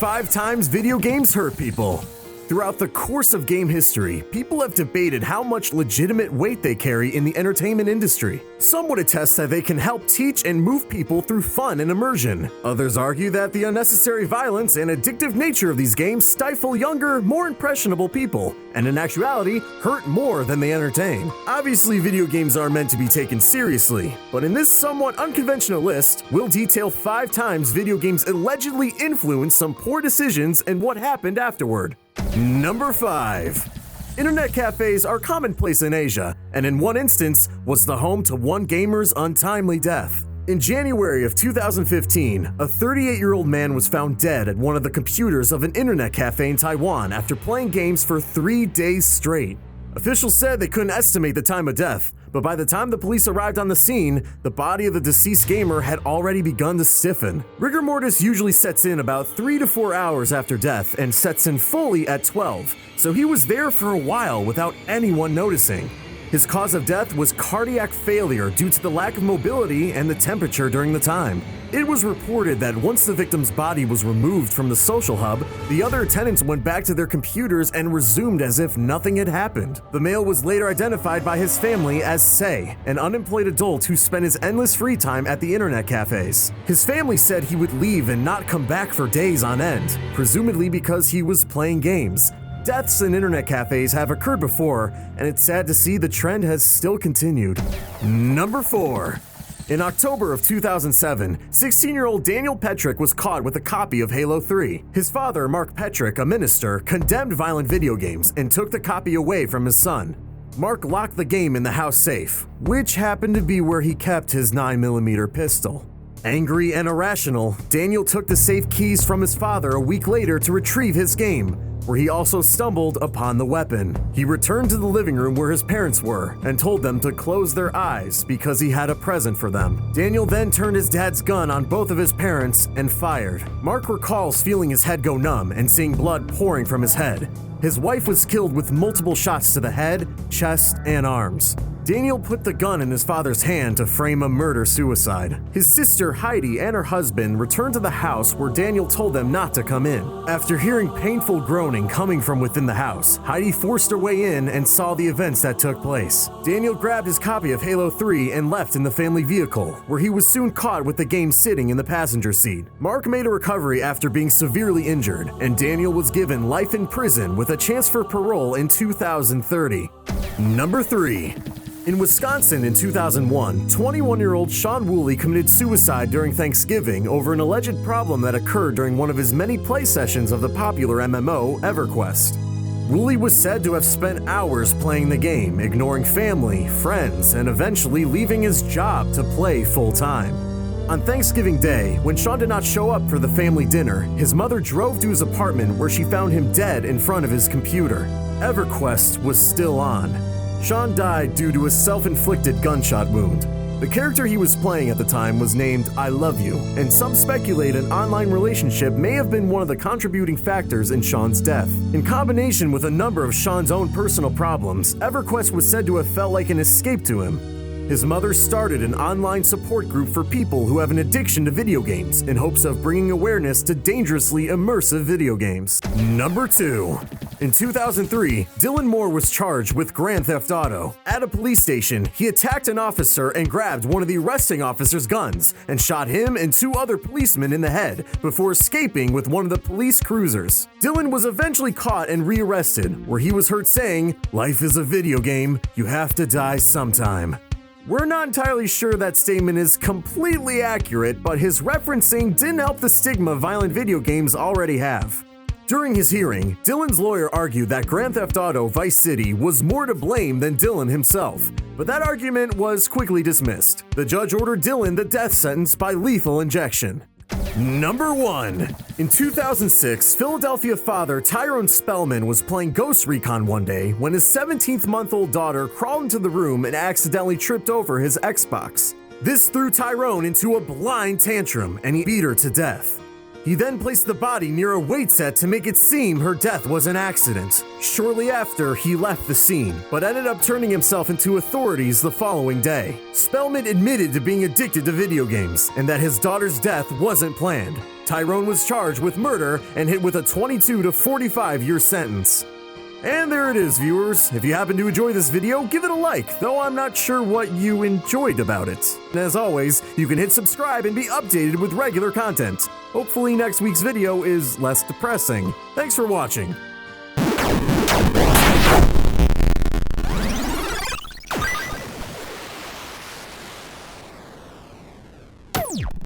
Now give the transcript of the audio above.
5 times video games hurt people. Throughout the course of game history, people have debated how much legitimate weight they carry in the entertainment industry. Some would attest that they can help teach and move people through fun and immersion. Others argue that the unnecessary violence and addictive nature of these games stifle younger, more impressionable people, and in actuality, hurt more than they entertain. Obviously, video games are meant to be taken seriously, but in this somewhat unconventional list, we'll detail 5 times video games allegedly influenced some poor decisions and what happened afterward. Number 5. Internet cafes are commonplace in Asia, and in one instance was the home to one gamer's untimely death. In January of 2015, a 38-year-old man was found dead at one of the computers of an internet cafe in Taiwan after playing games for 3 days straight. Officials said they couldn't estimate the time of death, but by the time the police arrived on the scene, the body of the deceased gamer had already begun to stiffen. Rigor mortis usually sets in about 3 to 4 hours after death and sets in fully at 12, so he was there for a while without anyone noticing. His cause of death was cardiac failure due to the lack of mobility and the temperature during the time. It was reported that once the victim's body was removed from the social hub, the other attendants went back to their computers and resumed as if nothing had happened. The male was later identified by his family as Sei, an unemployed adult who spent his endless free time at the internet cafes. His family said he would leave and not come back for days on end, presumably because he was playing games. Deaths in internet cafes have occurred before, and it's sad to see the trend has still continued. Number 4. In October of 2007, 16-year-old Daniel Petrick was caught with a copy of Halo 3. His father, Mark Petrick, a minister, condemned violent video games and took the copy away from his son. Mark locked the game in the house safe, which happened to be where he kept his 9mm pistol. Angry and irrational, Daniel took the safe keys from his father a week later to retrieve his game, where he also stumbled upon the weapon. He returned to the living room where his parents were and told them to close their eyes because he had a present for them. Daniel then turned his dad's gun on both of his parents and fired. Mark recalls feeling his head go numb and seeing blood pouring from his head. His wife was killed with multiple shots to the head, chest, and arms. Daniel put the gun in his father's hand to frame a murder-suicide. His sister Heidi and her husband returned to the house where Daniel told them not to come in. After hearing painful groaning coming from within the house, Heidi forced her way in and saw the events that took place. Daniel grabbed his copy of Halo 3 and left in the family vehicle, where he was soon caught with the game sitting in the passenger seat. Mark made a recovery after being severely injured, and Daniel was given life in prison with a chance for parole in 2030. Number 3. In Wisconsin in 2001, 21-year-old Sean Woolley committed suicide during Thanksgiving over an alleged problem that occurred during one of his many play sessions of the popular MMO EverQuest. Woolley was said to have spent hours playing the game, ignoring family, friends, and eventually leaving his job to play full-time. On Thanksgiving Day, when Sean did not show up for the family dinner, his mother drove to his apartment where she found him dead in front of his computer. EverQuest was still on. Sean died due to a self-inflicted gunshot wound. The character he was playing at the time was named I Love You, and some speculate an online relationship may have been one of the contributing factors in Sean's death. In combination with a number of Sean's own personal problems, EverQuest was said to have felt like an escape to him. His mother started an online support group for people who have an addiction to video games in hopes of bringing awareness to dangerously immersive video games. Number 2. In 2003, Dylan Moore was charged with Grand Theft Auto. At a police station, he attacked an officer and grabbed one of the arresting officer's guns and shot him and 2 other policemen in the head before escaping with one of the police cruisers. Dylan was eventually caught and rearrested, where he was heard saying, "Life is a video game, you have to die sometime." We're not entirely sure that statement is completely accurate, but his referencing didn't help the stigma violent video games already have. During his hearing, Dylan's lawyer argued that Grand Theft Auto Vice City was more to blame than Dylan himself, but that argument was quickly dismissed. The judge ordered Dylan the death sentence by lethal injection. Number 1. In 2006, Philadelphia father Tyrone Spellman was playing Ghost Recon one day when his 17-month-old daughter crawled into the room and accidentally tripped over his Xbox. This threw Tyrone into a blind tantrum and he beat her to death. He then placed the body near a weight set to make it seem her death was an accident. Shortly after, he left the scene, but ended up turning himself into authorities the following day. Spellman admitted to being addicted to video games and that his daughter's death wasn't planned. Tyrone was charged with murder and hit with a 22 to 45-year sentence. And there it is, viewers. If you happen to enjoy this video, give it a like, though I'm not sure what you enjoyed about it. And as always, you can hit subscribe and be updated with regular content. Hopefully next week's video is less depressing. Thanks for watching.